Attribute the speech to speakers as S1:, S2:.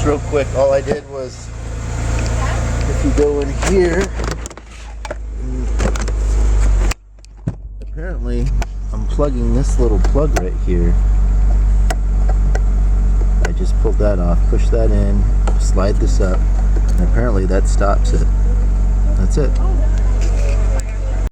S1: just real quick, all I did was, if you go in here, apparently I'm plugging this little plug right here. I just pulled that off, push that in, slide this up, and apparently that stops it. That's it.